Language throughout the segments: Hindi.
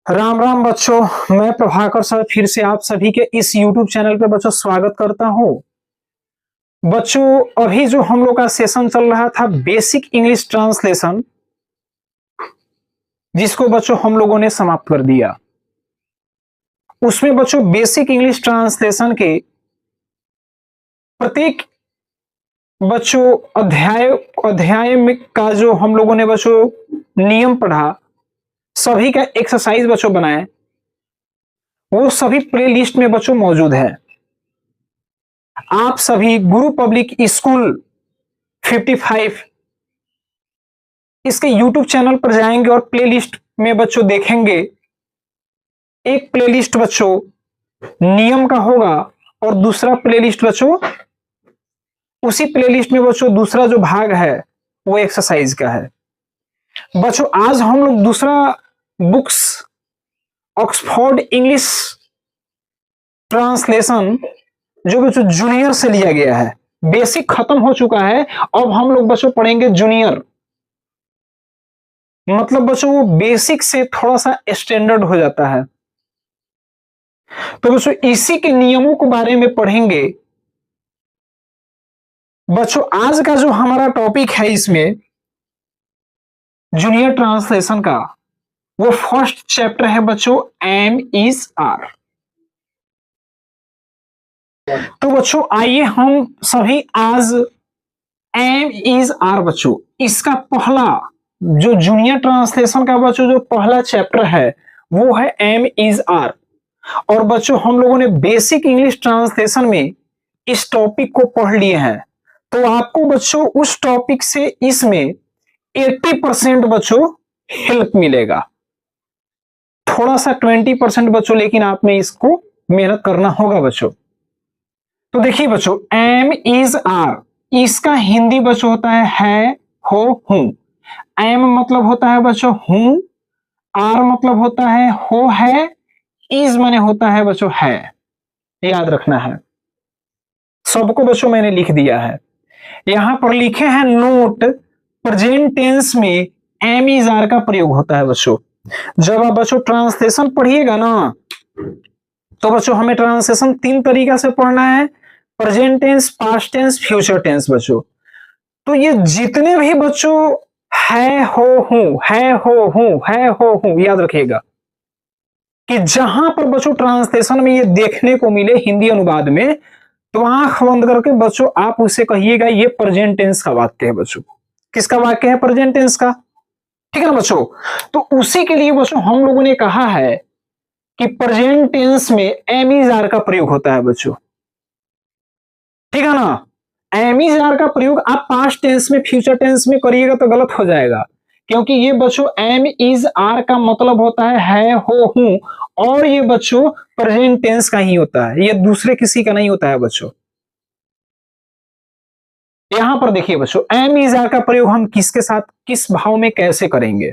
राम राम बच्चों। मैं प्रभाकर सर फिर से आप सभी के इस YouTube चैनल पे बच्चों स्वागत करता हूं। बच्चों अभी जो हम लोग का सेशन चल रहा था बेसिक इंग्लिश ट्रांसलेशन, जिसको बच्चों हम लोगों ने समाप्त कर दिया। उसमें बच्चों बेसिक इंग्लिश ट्रांसलेशन के प्रत्येक बच्चों अध्याय अध्याय में का जो हम लोगों ने बच्चों नियम पढ़ा, सभी का एक्सरसाइज बच्चों बनाए, वो सभी प्ले लिस्ट में बच्चों मौजूद है। आप सभी गुरु पब्लिक स्कूल 55 इसके YouTube चैनल पर जाएंगे और प्लेलिस्ट में बच्चों देखेंगे। एक प्लेलिस्ट बच्चों नियम का होगा और दूसरा प्लेलिस्ट बच्चों, उसी प्लेलिस्ट में बच्चों दूसरा जो भाग है वो एक्सरसाइज का है। बच्चों आज हम लोग दूसरा बुक्स ऑक्सफोर्ड इंग्लिश ट्रांसलेशन जो बच्चों जूनियर से लिया गया है, बेसिक खत्म हो चुका है। अब हम लोग बच्चों पढ़ेंगे जूनियर, मतलब बच्चों वो बेसिक से थोड़ा सा स्टैंडर्ड हो जाता है। तो बच्चों इसी के नियमों के बारे में पढ़ेंगे। बच्चों आज का जो हमारा टॉपिक है इसमें जूनियर ट्रांसलेशन का, वो फर्स्ट चैप्टर है बच्चों एम इज आर। तो बच्चों आइए हम सभी आज एम इज आर बच्चों, इसका पहला जो जूनियर ट्रांसलेशन का बच्चों जो पहला चैप्टर है वो है एम इज आर। और बच्चों हम लोगों ने बेसिक इंग्लिश ट्रांसलेशन में इस टॉपिक को पढ़ लिए हैं, तो आपको बच्चों उस टॉपिक से इसमें 80% बच्चों हेल्प मिलेगा। थोड़ा सा 20% बच्चों लेकिन आप में इसको मेहनत करना होगा बच्चों। तो देखिए बच्चों एम इज आर, इसका हिंदी बच्चों होता है हो हूं। एम मतलब होता है बच्चों हूं, आर मतलब होता है हो है, इज माने होता है बच्चों है। याद रखना है, सबको बच्चों मैंने लिख दिया है। यहां पर लिखे हैं नोट, प्रेजेंट टेंस में एम इज आर का प्रयोग होता है बच्चों। जब आप बच्चों ट्रांसलेशन पढ़िएगा ना, तो बच्चों हमें ट्रांसलेशन 3 तरीका से पढ़ना है, present tense, past tense, future tense बच्चों। तो ये जितने भी बच्चों है हो हूं, है हो हूं, है हो हूं, याद रखिएगा कि जहां पर बच्चों ट्रांसलेशन में ये देखने को मिले हिंदी अनुवाद में, तो आंख बंद करके बच्चों आप उसे कहिएगा ये प्रेजेंट टेंस का वाक्य है बच्चों। किसका वाक्य है? प्रेजेंट टेंस का। ठीक है ना बच्चों? तो उसी के लिए बच्चों हम लोगों ने कहा है कि प्रेजेंट टेंस में एम इज आर का प्रयोग होता है बच्चों। ठीक है ना? एम इज आर का प्रयोग आप पास्ट टेंस में, फ्यूचर टेंस में करिएगा तो गलत हो जाएगा, क्योंकि ये बच्चों एम इज आर का मतलब होता है हो हूं, और ये बच्चों प्रेजेंट टेंस का ही होता है, ये दूसरे किसी का नहीं होता है बच्चों। यहां पर देखिए बच्चों एम इज आर का प्रयोग हम किसके साथ, किस भाव में कैसे करेंगे?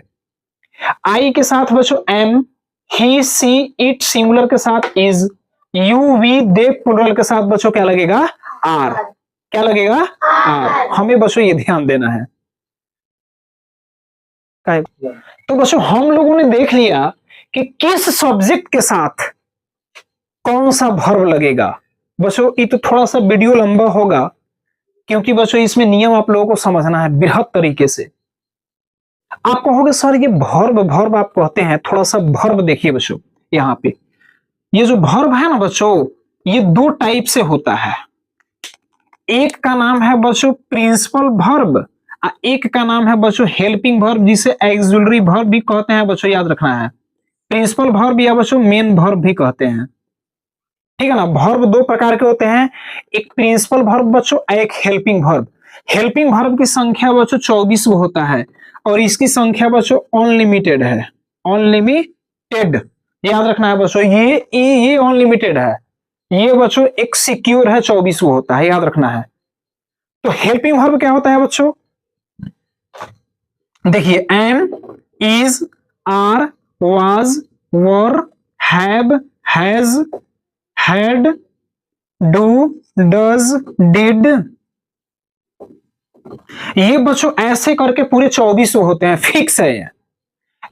आई के साथ बच्चों am, he C it singular के साथ is, you we they plural के साथ बच्चों क्या लगेगा? आर। क्या लगेगा? आर। हमें बच्चों ये ध्यान देना है। तो बच्चों हम लोगों ने देख लिया कि किस सब्जेक्ट के साथ कौन सा वर्ब लगेगा। बच्चों ये तो थोड़ा सा वीडियो लंबा होगा, क्योंकि बच्चों इसमें नियम आप लोगों को समझना है बृहद तरीके से। आप कहोगे सर ये वर्ब वर्ब आप कहते हैं, थोड़ा सा वर्ब देखिए बच्चों। यहाँ पे ये जो वर्ब है ना बच्चों, ये 2 टाइप से होता है। एक का नाम है बच्चों प्रिंसिपल वर्ब, एक का नाम है बच्चों हेल्पिंग वर्ब, जिसे एक्सिलरी वर्ब भी कहते हैं बच्चों। याद रखना है, प्रिंसिपल वर्ब या बच्चों मेन वर्ब भी कहते हैं। ठीक है ना? वर्ब 2 प्रकार के होते हैं, एक प्रिंसिपल वर्ब बच्चों, एक हेल्पिंग वर्ब। हेल्पिंग वर्ब की संख्या बच्चों 24 होता है, और इसकी संख्या बच्चों अनलिमिटेड है। अनलिमिटेड याद रखना है बच्चों, ये अनलिमिटेड है, ये बच्चों एक सिक्योर है, 24 होता है, याद रखना है। तो हेल्पिंग वर्ब क्या होता है बच्चों? देखिए am, is, are, was, were, have, has, had, do, does, did, ये बच्चों ऐसे करके पूरे 24 होते हैं, फिक्स है ये।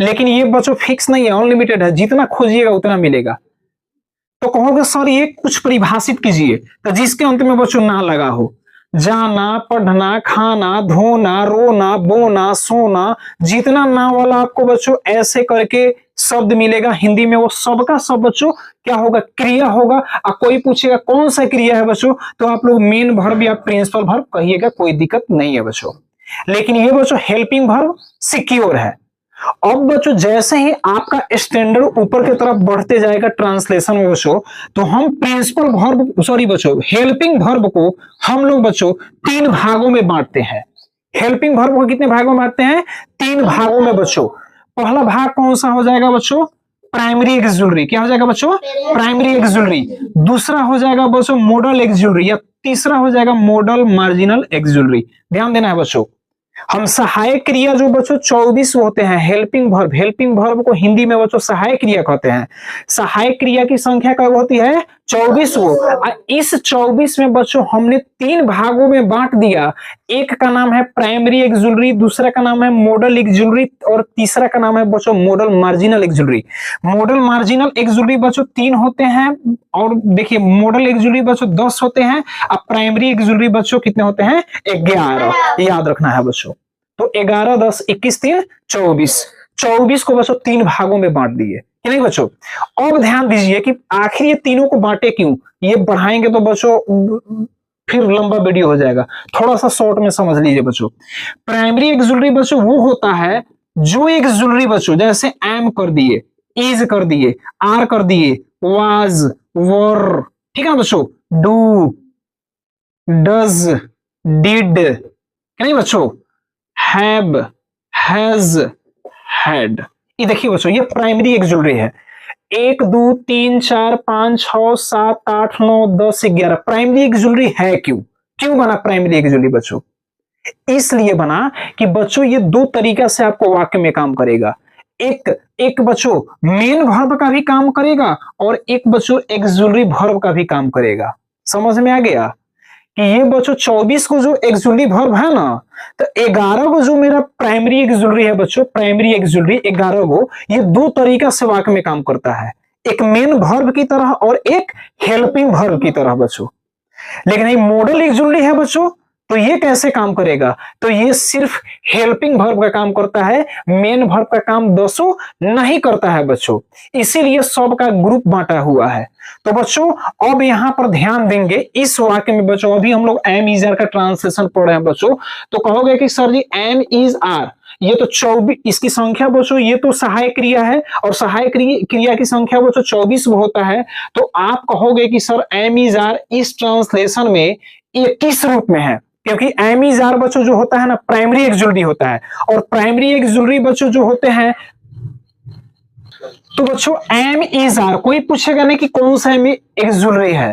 लेकिन ये बच्चों फिक्स नहीं है, अनलिमिटेड है, जितना खोजिएगा उतना मिलेगा। तो कहोगे सर ये कुछ परिभाषित कीजिए, तो जिसके अंत में बच्चों ना लगा हो, जाना, पढ़ना, खाना, धोना, रोना, बोना, सोना, जितना ना वाला आपको बच्चों ऐसे करके शब्द मिलेगा हिंदी में, वो सबका सब बच्चों क्या होगा, क्रिया होगा। और कोई पूछेगा कौन सा क्रिया है बच्चों, तो आप लोग मेन वर्ब या प्रिंसिपल वर्ब कहिएगा, कोई दिक्कत नहीं है बच्चों। लेकिन ये बच्चों हेल्पिंग वर्ब सिक्योर है। अब बच्चों जैसे ही आपका स्टैंडर्ड ऊपर की तरफ बढ़ते जाएगा ट्रांसलेशन में बच्चों, तो हम प्रिंसिपल वर्ब सॉरी बच्चों हेल्पिंग वर्ब को हम लोग बच्चों 3 भागों में बांटते हैं। हेल्पिंग वर्ब को कितने भागों में बांटते हैं? 3 भागों में बच्चों। पहला भाग कौन सा हो जाएगा बच्चों? Primary axillary. क्या हो जाएगा बच्चों? Primary axillary. दूसरा हो जाएगा बच्चों मॉडल एक्सिलरी, या तीसरा हो जाएगा मॉडल मार्जिनल एक्सिलरी। ध्यान देना है बच्चों, हम सहायक क्रिया जो बच्चों 24 होते हैं हेल्पिंग वर्ब को हिंदी में बच्चों सहायक क्रिया कहते हैं। सहायक क्रिया की संख्या कब होती है? 24 को। इस 24 में बच्चों हमने 3 भागों में बांट दिया। एक का नाम है प्राइमरी एक्सिलरी, दूसरा का नाम है मॉडल एक्सिलरी, और तीसरा का नाम है बच्चों model marginal axillary. Model marginal axillary बच्चों 3 होते हैं, और देखिए मॉडल एक्सिलरी बच्चों 10 होते हैं, अब प्राइमरी एक्सिलरी बच्चों कितने होते हैं? 11। याद रखना है बच्चों। तो 11, 10, 21, 3, 24। 24 को बच्चों 3 भागों में बांट दिए कि नहीं बच्चों। अब ध्यान दीजिए कि आखिर ये तीनों को बांटे क्यों, ये बढ़ाएंगे तो बच्चों फिर लंबा वीडियो हो जाएगा, थोड़ा सा शॉर्ट में समझ लीजिए बच्चों। प्राइमरी एक्सिलरी बच्चों वो होता है जो एक्सिलरी बच्चों जैसे एम कर दिए, इज कर दिए, आर कर दिए, वाज, वर, ठीक है बच्चों, डू, डज, डिड, नहीं बच्चों, हैव, हैज, हैड। ये देखिए बच्चों ये प्राइमरी एक्सिलरी है। 1, 2, 3, 4, 5, 6, 7, 8, 9, 10, 11 प्राइमरी एक्सिलरी है। क्यों बना प्राइमरी एक्सिलरी बच्चों? इसलिए बना कि बच्चों ये 2 तरीका से आपको वाक्य में काम करेगा। एक बच्चों मेन वर्ब का भी काम करेगा, और एक बच्चों एक्सिलरी वर्ब का भी काम करेगा। समझ में आ गया कि ये बच्चों 24 को जो एक्सिलरी वर्ब है ना, तो 11 को जो मेरा प्राइमरी एक्सिलरी है बच्चों, प्राइमरी एक्सिलरी 11 को ये 2 तरीका से वाक्य में काम करता है, एक मेन वर्ब की तरह और एक हेल्पिंग वर्ब की तरह बच्चों। लेकिन ये मॉडल एक्सिलरी है बच्चों, तो ये कैसे काम करेगा? तो ये सिर्फ हेल्पिंग वर्ब का काम करता है, मेन वर्ब का काम 2 नहीं करता है बच्चों, इसीलिए सब का ग्रुप बांटा हुआ है। तो बच्चों अब यहां पर ध्यान देंगे इस वाक्य में बच्चों, अभी हम लोग एम इज आर का ट्रांसलेशन पढ़ रहे हैं बच्चों, तो कहोगे कि sir ji am is are ये तो 24 इसकी संख्या बच्चों, ये तो सहायक क्रिया है, और सहायक क्रिया की संख्या बच्चों 24 होता है, तो आप कहोगे कि सर एम इज आर इस ट्रांसलेशन में ये किस रूप में है? क्योंकि एम इज आर बच्चों जो होता है ना प्राइमरी एक्सिलरी होता है, और प्राइमरी एक्सिलरी बच्चों जो होते हैं, तो बच्चों एम इज आर कोई पूछेगा नहीं कि कौन सा एम एक्सिलरी है।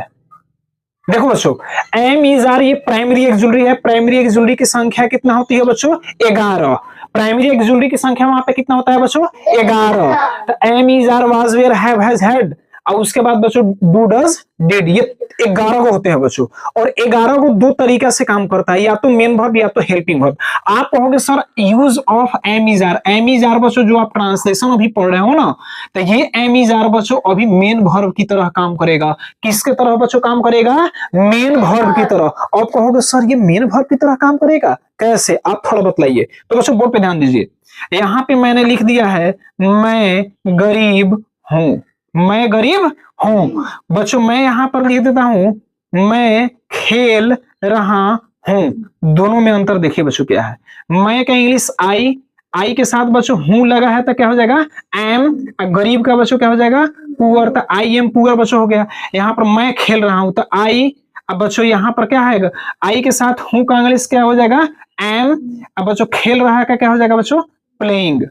देखो बच्चों एम इज आर ये प्राइमरी एक्सिलरी है, प्राइमरी एक्सिलरी की संख्या कितना होती है बच्चों? 11। प्राइमरी एक्सिलरी की संख्या वहां पे कितना होता है बच्चों? 11। तो am is are was were have has had, और उसके बाद बच्चों डू डज डिड, ये 11 को होते हैं बच्चों, और 11 को 2 तरीका से काम करता है, या तो मेन वर्ब या तो हेल्पिंग वर्ब। आप कहोगे sir use of am is are बच्चों जो आप ट्रांसलेशन अभी पढ़ रहे हो ना, तो ये एम इज आर बच्चों अभी मेन वर्ब की तरह काम करेगा। किसके तरह बच्चों काम करेगा? मेन वर्ब की तरह। आप कहोगे सर ये मेन वर्ब की तरह काम करेगा कैसे, आप थोड़ा बतलाइए। तो बच्चों बोर्ड पे ध्यान दीजिए, यहां पे मैंने लिख दिया है मैं गरीब हूं, मैं गरीब हूं। बच्चों मैं यहां पर लिख देता हूं मैं खेल रहा हूं। दोनों में अंतर देखिए बच्चों क्या है। मैं का इंग्लिश आई के साथ बच्चों हूं लगा है तो क्या हो जाएगा? एम। गरीब का बच्चों क्या हो जाएगा? पुअर। तो आई एम पुअर बच्चों हो गया। यहां पर मैं खेल रहा हूं तो आई, अब बच्चों यहां पर क्या है? आई के साथ हूं का इंग्लिश क्या हो जाएगा? एम। अब बच्चों खेल रहा का क्या हो जाएगा बच्चों? प्लेइंग।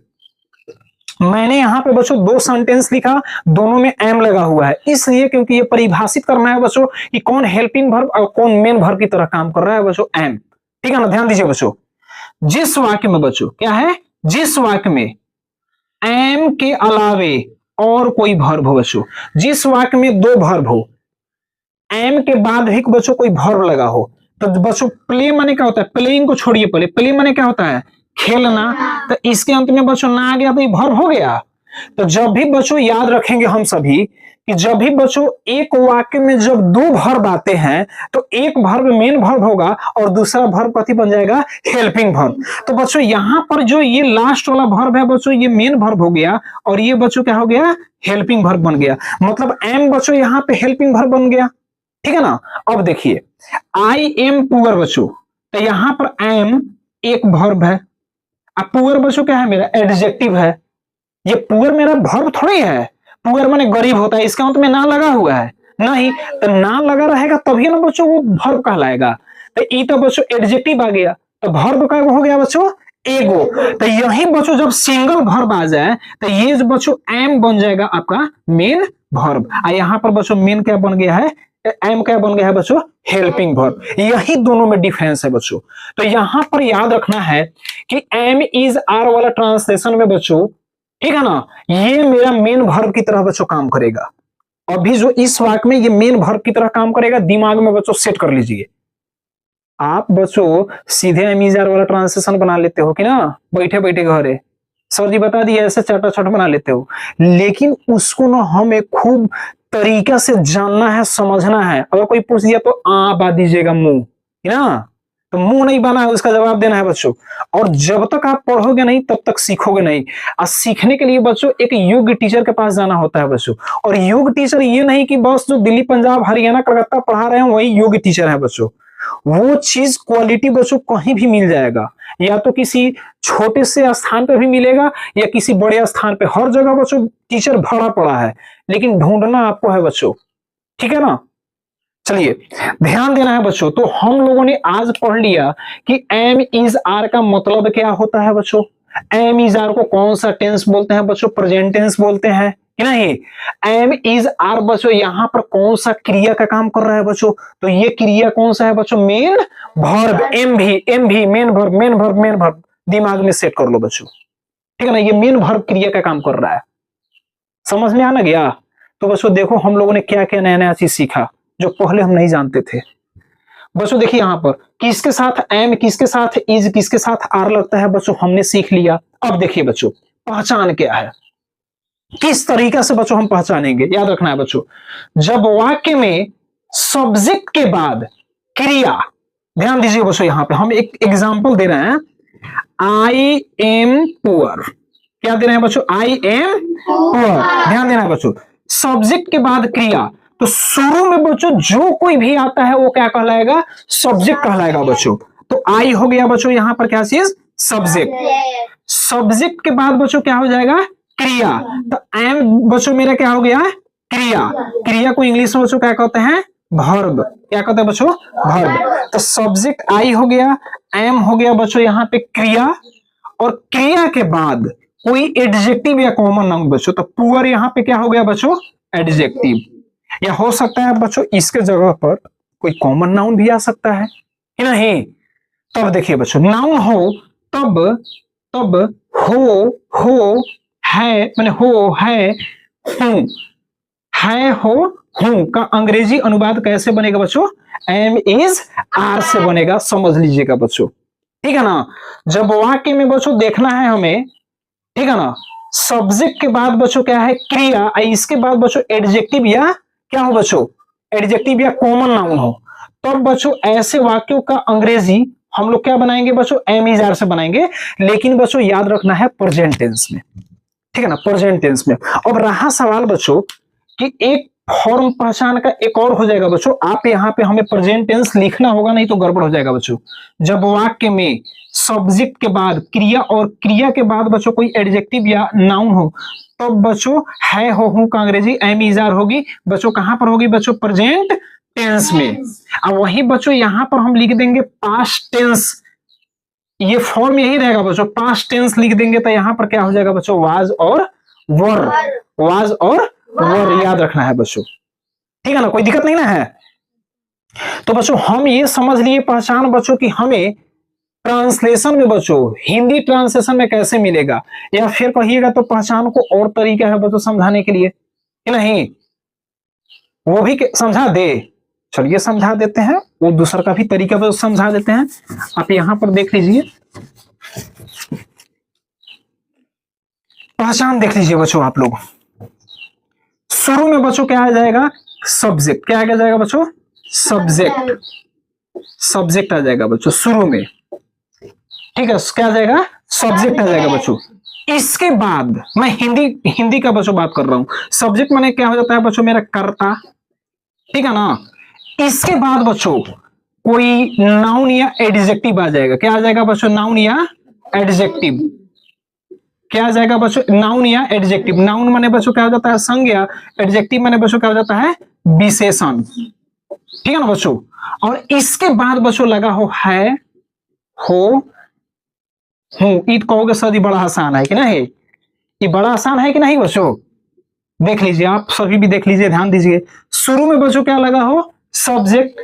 मैंने यहां पे बच्चों 2 सेंटेंस लिखा, दोनों में एम लगा हुआ है, इसलिए क्योंकि ये परिभाषित करना है बच्चों कि कौन हेल्पिंग वर्ब और कौन मेन वर्ब की तरह काम कर रहा है बच्चों, एम। ठीक है ना? ध्यान दीजिए बच्चों, जिस वाक्य में बच्चों क्या है, जिस वाक्य में एम के अलावे और कोई वर्ब हो बच्चों, जिस वाक्य में 2 वर्ब हो, एम के बाद भी बच्चों कोई वर्ब लगा हो, तो बच्चों प्ले माने क्या होता है? प्लेइंग को छोड़िए, पहले प्ले माने क्या होता है? खेलना, तो इसके अंत में बच्चों ना आ गया तो ये वर्ब हो गया। तो जब भी बच्चों याद रखेंगे हम सभी कि जब भी बच्चों एक वाक्य में जब दो वर्ब आते हैं तो एक वर्ब मेन वर्ब होगा और दूसरा वर्ब कथी बन जाएगा, हेल्पिंग वर्ब। तो बच्चों यहां पर जो ये लास्ट वाला वर्ब है बच्चों ये मेन वर्ब हो गया और ये बच्चों क्या हो गया, हेल्पिंग वर्ब बन गया। मतलब एम बच्चों यहां पे हेल्पिंग वर्ब बन गया, ठीक है ना। अब देखिए आई एम पुअर बच्चों, तो यहां पर एम एक वर्ब है, अब पुअर बच्चों क्या है, मेरा एडजेक्टिव है। ये पुअर मेरा वर्ब थोड़ी है, पुअर माने गरीब होता है, इसका अंत में ना लगा हुआ है नहीं, तो ना लगा रहेगा तभी ना बच्चों वो वर्ब कहलाएगा। तो ई तो बच्चों एडजेक्टिव आ गया, तो वर्ब का हो गया बच्चों एगो। तो यही बच्चों जब सिंगल वर्ब आ जाए तो ये जो बच्चों एम बन जाएगा आपका मेन वर्ब। यहाँ पर बच्चों मेन क्या बन गया है, एम क्या बन गया है बच्चों, हेल्पिंग वर्ब। यही दोनों में डिफरेंस है बच्चों। तो यहां पर याद रखना है कि एम इज आर वाला ट्रांसलेशन में बच्चों, ठीक है ना, ये मेरा मेन वर्ब की तरह बच्चों काम करेगा। अभी जो इस वाक्य में ये मेन वर्ब की तरह काम करेगा, दिमाग में बच्चों सेट कर लीजिए। आप बच्चों सीधे एम इज आर वाला ट्रांसलेशन बना लेते हो कि ना, बैठे बैठे घरे सर जी बता दिए ऐसे चटाचट बना लेते हो, लेकिन उसको ना हमें खूब तरीका से जानना है, समझना है। अगर कोई पूछ दिया तो आ बा दीजिएगा मुंह, ना तो मुंह नहीं बना है उसका जवाब देना है बच्चों। और जब तक आप पढ़ोगे नहीं तब तक सीखोगे नहीं। और सीखने के लिए बच्चों एक योग्य टीचर के पास जाना होता है बच्चों। और योग्य टीचर ये नहीं कि बस जो दिल्ली पंजाब हरियाणा कलकत्ता पढ़ा रहे हैं वही योग्य टीचर है बच्चों। वो चीज क्वालिटी बच्चों कहीं भी मिल जाएगा, या तो किसी छोटे से स्थान पे भी मिलेगा या किसी बड़े स्थान पे, हर जगह बच्चों टीचर भरा पड़ा है, लेकिन ढूंढना आपको है बच्चों, ठीक है ना। चलिए ध्यान देना है बच्चों। तो हम लोगों ने आज पढ़ लिया कि एम इज आर का मतलब क्या होता है बच्चों। एम इज आर को कौन सा टेंस बोलते हैं बच्चों, प्रेजेंट टेंस बोलते हैं कि नहीं। एम इज आर बच्चों यहां पर कौन सा क्रिया का काम कर रहा है बच्चों, तो ये क्रिया कौन सा है बच्चों, मेन वर्ब। एम भी main verb, main verb, main verb, दिमाग में सेट कर लो बच्चों, ठीक है ना। ये मेन वर्ब क्रिया का काम कर रहा है, समझ में आना गया। तो बच्चों देखो हम लोगों ने क्या क्या नया नया चीज सीखा जो पहले हम नहीं जानते थे। बच्चों देखिए यहां पर किसके साथ एम, किसके साथ इज, किसके साथ आर लगता है बच्चों हमने सीख लिया। अब देखिए बच्चों पहचान क्या है, किस तरीके से बच्चों हम पहचानेंगे। याद रखना है बच्चों, जब वाक्य में सब्जेक्ट के बाद क्रिया, ध्यान दीजिए बच्चों यहां पे हम एक एग्जांपल दे रहे हैं, आई एम पुअर। क्या दे रहे हैं बच्चों, आई एम पुअर। ध्यान देना है बच्चों, सब्जेक्ट के बाद क्रिया, तो शुरू में बच्चों जो कोई भी आता है वो क्या कहलाएगा, सब्जेक्ट कहलाएगा बच्चों। तो आई हो गया बच्चों यहां पर क्या चीज, सब्जेक्ट। सब्जेक्ट के बाद बच्चों क्या हो जाएगा, क्रिया। तो एम बच्चों मेरा क्या हो गया, क्रिया। क्रिया को इंग्लिश में बच्चों क्या कहते हैं, वर्ब। क्या कहते हैं बच्चों, वर्ब। तो सब्जेक्ट आई हो गया, एम हो गया बच्चों यहां पे क्रिया, और क्रिया के बाद कोई एडजेक्टिव या कॉमन नाउन बच्चों, तो पुअर यहां पे क्या हो गया बच्चों, एडजेक्टिव। या हो सकता है बच्चों इसके जगह पर कोई कॉमन नाउन भी आ सकता है कि नहीं। तब देखिए बच्चों नाउन हो तब हो है, माने हो है हूं, है हो हूं का अंग्रेजी अनुवाद कैसे बनेगा बच्चों, एम इज आर से बनेगा, समझ लीजिएगा बच्चों, ठीक है ना। जब वाक्य में बच्चों देखना है हमें, ठीक है ना, सब्जेक्ट के बाद बच्चों क्या है, क्रिया, इसके बाद बच्चों एडजेक्टिव या क्या हो बच्चों, एडजेक्टिव या कॉमन नाउन हो, तब बच्चों ऐसे वाक्यों का अंग्रेजी हम लोग क्या बनाएंगे बच्चों, एम इज आर से बनाएंगे। लेकिन बच्चों याद रखना है प्रेजेंट टेंस में, ठीक है ना, प्रेजेंट टेंस में। अब रहा सवाल बच्चों कि एक फॉर्म पहचान का एक और हो जाएगा बच्चों, आप यहाँ पे हमें प्रेजेंट टेंस लिखना होगा, नहीं तो गड़बड़ हो जाएगा बच्चों। जब वाक्य में सब्जेक्ट के बाद क्रिया और क्रिया के बाद बच्चों कोई एडजेक्टिव या नाउन हो, तब तो बच्चों है हो हूं का अंग्रेजी एम इज आर होगी बच्चों, कहां पर होगी बच्चों, प्रेजेंट टेंस में। अब वही बच्चों यहां पर हम लिख देंगे पास्ट टेंस, ये फॉर्म यही रहेगा बच्चों, पास्ट टेंस लिख देंगे तो यहां पर क्या हो जाएगा बच्चों, वाज और वर, वाज और वर, याद रखना है बच्चों, ठीक है ना, कोई दिक्कत नहीं ना है। तो बच्चों हम ये समझ लिए पहचान बच्चों कि हमें ट्रांसलेशन में बच्चों हिंदी ट्रांसलेशन में कैसे मिलेगा, या फिर कहिएगा तो पहचान को और तरीका है बच्चों समझाने के लिए कि नहीं, वो भी समझा दे। चलिए समझा देते हैं, वो दूसरा का भी तरीका बच्चों समझा देते हैं। आप यहां पर देख लीजिए, पहचान देख लीजिए बच्चों आप लोग। शुरू में बच्चों क्या आ जाएगा, सब्जेक्ट। क्या आ जाएगा बच्चों, सब्जेक्ट। सब्जेक्ट आ जाएगा बच्चों शुरू में, ठीक है, क्या आ जाएगा, सब्जेक्ट आ जाएगा बच्चों। इसके बाद मैं हिंदी का बच्चों बात कर रहा हूं। सब्जेक्ट माने क्या हो जाता है बच्चों, मेरा कर्ता, ठीक है ना। इसके बाद बच्चों कोई नाउन या एडजेक्टिव आ जाएगा। क्या आ जाएगा बच्चों, नाउन या एडजेक्टिव। क्या आ जाएगा बच्चों, नाउन या एडजेक्टिव। नाउन माने बच्चों क्या हो जाता है, संज्ञा। एडजेक्टिव माने बच्चों क्या हो जाता है, विशेषण, ठीक है ना बच्चों। और इसके बाद बच्चों लगा हो है, हो, हूं। ईद कहोगे सर ये बड़ा आसान है कि नहीं, ये बड़ा आसान है कि नहीं बच्चों। देख लीजिए आप सभी भी देख लीजिए, ध्यान दीजिए। शुरू में बच्चों क्या लगा हो, सब्जेक्ट,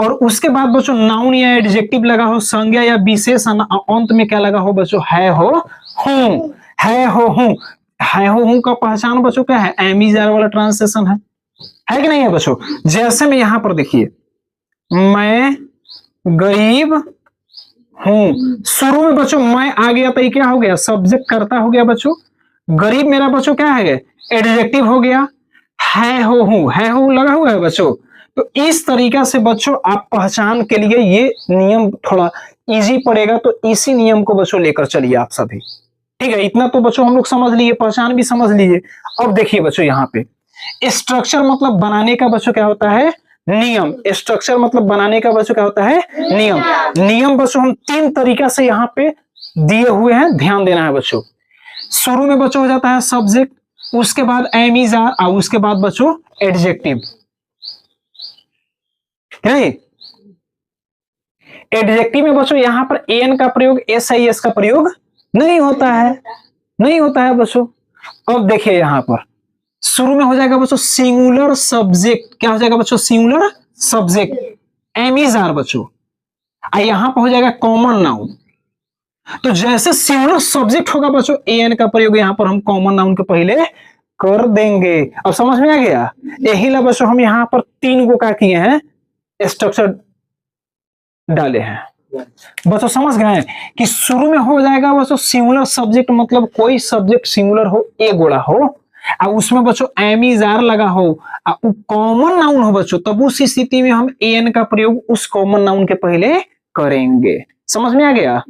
और उसके बाद बच्चों नाउन या एडजेक्टिव लगा हो, संज्ञा या विशेषण। अंत में क्या लगा हो बच्चों, है, हो, हूं। है, हो, हूं। है, हो, हूं का पहचान बच्चों क्या है, एम इज आर वाला ट्रांसलेशन है कि नहीं है बच्चों। जैसे में यहां पर देखिए, मैं गरीब हूं। शुरू में बच्चों मैं आ गया तो ये क्या हो गया, सब्जेक्ट करता हो गया बच्चों। गरीब मेरा बच्चों क्या है, एडजेक्टिव हो गया। है, हो, हूं, है, हो लगा हुआ है बच्चों। तो इस तरीका से बच्चों आप पहचान के लिए ये नियम थोड़ा इजी पड़ेगा, तो इसी नियम को बच्चों लेकर चलिए आप सभी, ठीक है। इतना तो बच्चों हम लोग समझ लिए, पहचान भी समझ लीजिए। अब देखिए बच्चों यहाँ पे स्ट्रक्चर मतलब बनाने का बच्चों क्या होता है, नियम। स्ट्रक्चर मतलब बनाने का बच्चों क्या होता है, नियम। नियम बच्चों हम 3 तरीका से यहाँ पे दिए हुए हैं, ध्यान देना है बच्चों। शुरू में बच्चों हो जाता है सब्जेक्ट, उसके बाद एम इज आर, और उसके बाद बच्चों एडजेक्टिव, नहीं। एडजेक्टिव में बच्चों यहां पर एन का प्रयोग, एस आई एस का प्रयोग नहीं होता है, नहीं होता है बच्चों। अब देखिए यहां पर शुरू में हो जाएगा बच्चों सिंगुलर सब्जेक्ट। क्या हो जाएगा बच्चों, singular subject, am is are बच्चों। यहां पर हो जाएगा कॉमन नाउन। तो जैसे सिंगुलर सब्जेक्ट होगा बच्चों, एन का प्रयोग यहां पर हम कॉमन नाउन के पहले कर देंगे। अब समझ में आ गया। यही ला बच्चों हम यहां पर 3 गो का किए हैं, स्ट्रक्चर डाले हैं। बच्चों समझ गए कि शुरू में हो जाएगा बच्चों सिंगुलर सब्जेक्ट, मतलब कोई सब्जेक्ट सिंगुलर हो, एक गोड़ा हो, और उसमें बच्चों एम इज आर लगा हो, और कॉमन नाउन हो बच्चों, तब उस स्थिति में हम एन का प्रयोग उस कॉमन नाउन के पहले करेंगे। समझ में आ गया।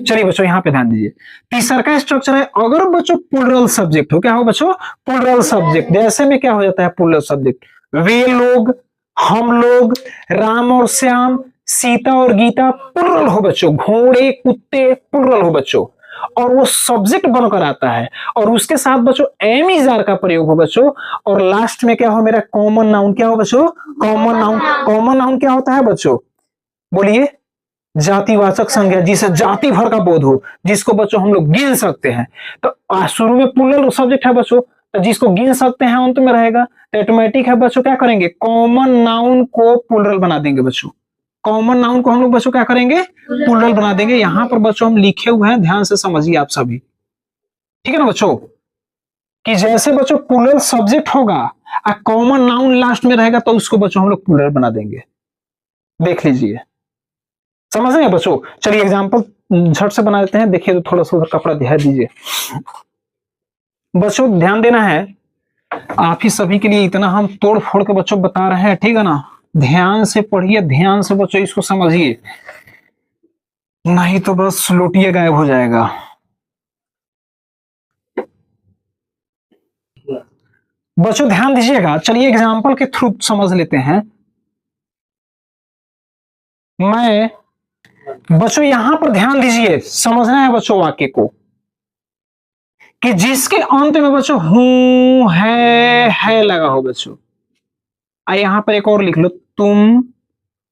चलिए बच्चों यहाँ पे ध्यान दीजिए। तीसरा का स्ट्रक्चर है, अगर बच्चों प्लूरल सब्जेक्ट हो। क्या हो बच्चों, प्लूरल सब्जेक्ट। जैसे में क्या हो जाता है प्लूरल सब्जेक्ट, वे लोग, हम लोग, राम और श्याम, सीता और गीता, प्लूरल हो बच्चों। घोड़े, कुत्ते, प्लूरल हो बच्चों, और वो सब्जेक्ट बनकर आता है, और उसके साथ बच्चों एम इज आर का प्रयोग हो बच्चों, और लास्ट में क्या हो मेरा कॉमन नाउन। क्या हो बच्चों, कॉमन नाउन। कॉमन नाउन क्या होता है बच्चों, बोलिए, जातिवाचक संज्ञा, जिसे जाति भर का बोध हो, जिसको बच्चों हम लोग गिन सकते हैं। तो शुरू में प्लूरल सब्जेक्ट है बच्चों, तो जिसको गिन सकते हैं अंत में रहेगा। ऑटोमेटिक है बच्चों, क्या करेंगे, कॉमन नाउन को प्लूरल बना देंगे बच्चों। कॉमन नाउन को हम लोग बच्चों क्या करेंगे, प्लूरल बना देंगे। यहां पर बच्चों हम लिखे हुए हैं, ध्यान से समझिए आप सभी, ठीक है ना बच्चों। कि जैसे बच्चों प्लूरल सब्जेक्ट होगा और कॉमन नाउन लास्ट में रहेगा, तो उसको बच्चों हम लोग प्लूरल बना देंगे। देख लीजिए, समझ रहे हैं बच्चों। चलिए एग्जांपल झट से बना देते हैं। देखिए तो थोड़ा सा उधर कपड़ा ध्यान दीजिए बच्चों, ध्यान देना है। आप ही सभी के लिए इतना हम तोड़ फोड़ के बच्चों बता रहे हैं, ठीक है ना। ध्यान से पढ़िए, ध्यान से बच्चों इसको समझिए, नहीं तो बस लुटिए गायब हो जाएगा। बच्चों ध्यान दीजिएगा। चलिए एग्जांपल के थ्रू समझ लेते हैं। मैं बच्चों यहां पर ध्यान दीजिए, समझना है बच्चों वाक्य को, कि जिसके अंत में बच्चों हूं, है लगा हो बच्चों। यहां पर एक और लिख लो, तुम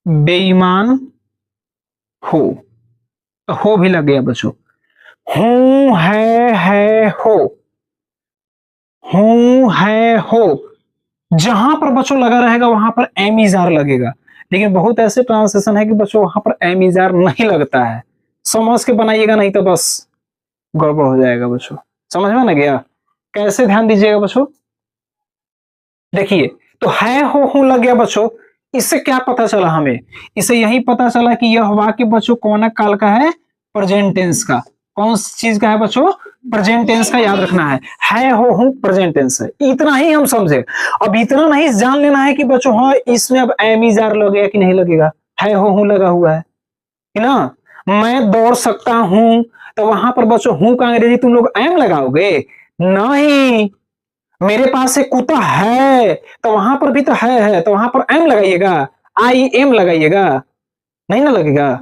बेईमान हो, तो हो भी लग गया बच्चों। हूं, है, हो, हूं, है, हो। जहां पर बच्चों लगा रहेगा वहां पर एम इज आर लगेगा। लेकिन बहुत ऐसे ट्रांसलेशन है कि बच्चों वहां पर एम इज आर नहीं लगता है। समझ के बनाइएगा, नहीं तो बस गड़बड़ हो जाएगा बच्चों। समझ में ना गया। कैसे, ध्यान दीजिएगा बच्चों। देखिए, तो है, हो, हूं लग गया बच्चों। इससे क्या पता चला हमें, इससे यही पता चला कि यह वाक्य बच्चों कौन काल का है, प्रेजेंट टेंस का। कौन सी चीज का है बच्चों? प्रेजेंट टेंस का याद रखना है हो हूं प्रेजेंट टेंस है, इतना ही हम समझे। अब इतना नहीं जान लेना है कि बच्चों हाँ इसमें अब एम इज आर लगेगा कि नहीं लगेगा, है हो हूं लगा हुआ है ना। मैं दौड़ सकता हूं, तो वहां पर बच्चों हूं का अंग्रेजी तुम लोग एम लगाओगे? नहीं। मेरे पास एक कुत्ता है, तो वहां पर भी तो है तो वहां पर एम लगाइएगा, आई एम लगाइएगा, नहीं ना लगेगा।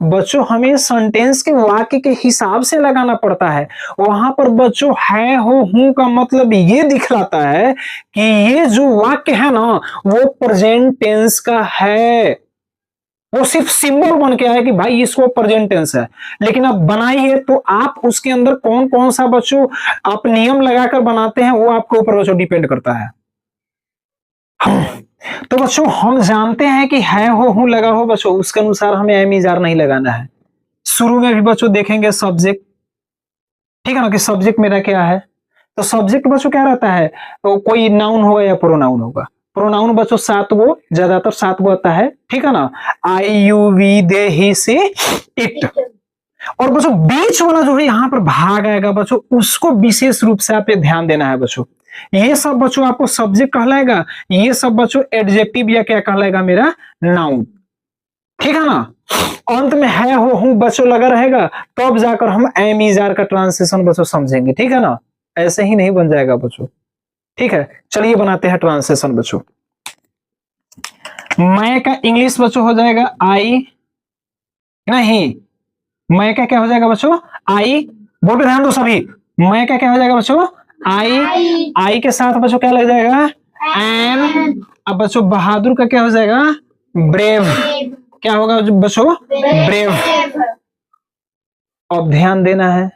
बच्चों हमें सेंटेंस के वाक्य के हिसाब से लगाना पड़ता है। वहां पर बच्चों है हो हूं का मतलब ये दिखलाता है कि ये जो वाक्य है ना वो प्रेजेंट टेंस का है, वो सिर्फ सिंबल बन के आया कि भाई इसको प्रेजेंट टेंस है। लेकिन अब बनाइए तो आप उसके अंदर कौन कौन सा बच्चों आप नियम लगाकर बनाते हैं वो आपके ऊपर बच्चों डिपेंड करता है। तो बच्चों हम जानते हैं कि है हो हूं लगा हो बच्चों, उसके अनुसार हमें एम इज आर नहीं लगाना है। शुरू में भी बच्चों देखेंगे सब्जेक्ट, ठीक है ना, कि सब्जेक्ट मेरा क्या है। तो सब्जेक्ट बच्चों क्या रहता है, तो कोई नाउन होगा या प्रोनाउन होगा। प्रोनाउन बच्चों 7 गो, ज्यादातर 7 गो आता है, ठीक है ना, I you we they he C it. और बच्चों बीच वाला जो है यहाँ पर भाग आएगा बच्चों, उसको विशेष रूप से आप ध्यान देना है बच्चों। ये सब बच्चों आपको सब्जेक्ट कहलाएगा, ये सब बच्चों एडजेक्टिव या क्या कहलाएगा मेरा नाउन, ठीक है ना। अंत में है हो हूं बच्चों लगा रहेगा, तब जाकर हम एम इज आर का ट्रांसलेशन बच्चों समझेंगे, ठीक है ना, ऐसे ही नहीं बन जाएगा बच्चों, ठीक है। चलिए बनाते हैं ट्रांसलेशन बच्चों। मैं का इंग्लिश बच्चों हो जाएगा आई, नहीं मैं का क्या हो जाएगा बच्चों? आई। बोल पे ध्यान दो सभी, मैं का क्या हो जाएगा बच्चों? आई। आई के साथ बच्चों क्या लग जाएगा? एम। अब बच्चों बहादुर का क्या हो जाएगा? ब्रेव। क्या होगा बच्चों? ब्रेव। अब ध्यान देना है,